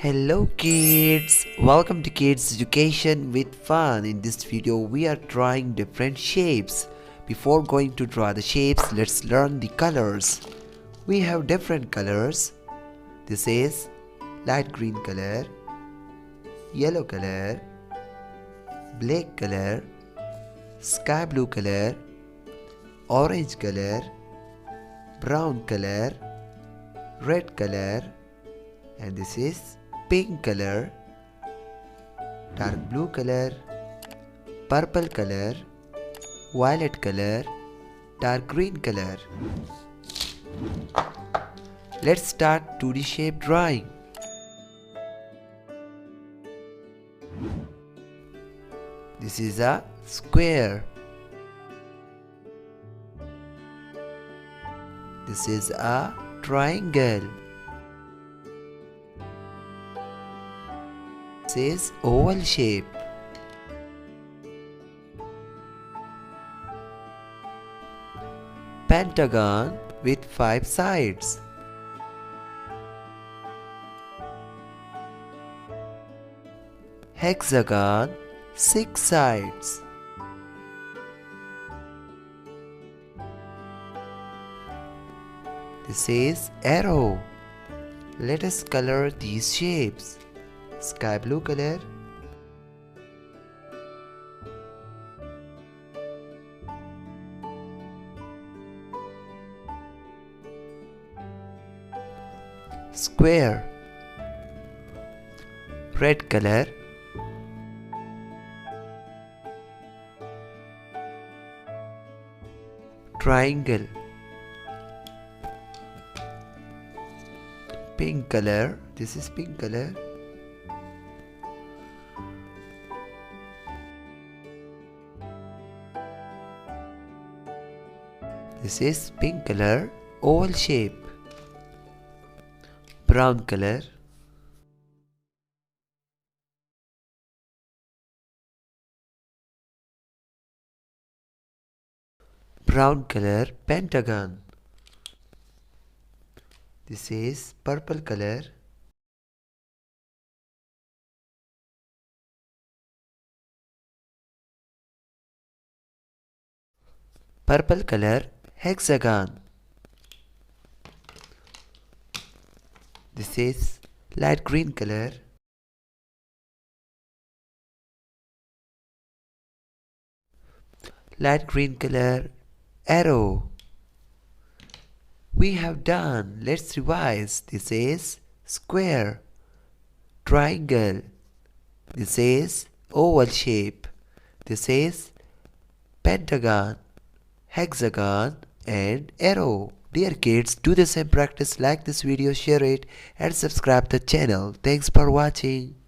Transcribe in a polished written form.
Hello kids, welcome to Kids Education with Fun. In this video we are drawing different shapes. Before going to draw the shapes, let's learn the colors. We have different colors. This is light green color, yellow color, black color, sky blue color, orange color, brown color, red color, and this is pink color, dark blue color, purple color, violet color, dark green color. Let's start 2D shape drawing. This is a square. This is a triangle. This is oval shape. Pentagon with 5 sides. Hexagon, 6 sides. This is arrow. Let us color these shapes. Sky blue color, square, red color, triangle, pink color. This is pink color. This is pink color, oval shape. Brown color. Brown color, pentagon. This is purple color. Purple color, hexagon. This is light green color. Light green color, arrow. We have done. Let's revise. This is square, triangle. This is oval shape. This is pentagon, hexagon, and arrow. Dear kids, do the same practice, like this video, share it, and subscribe the channel. Thanks for watching.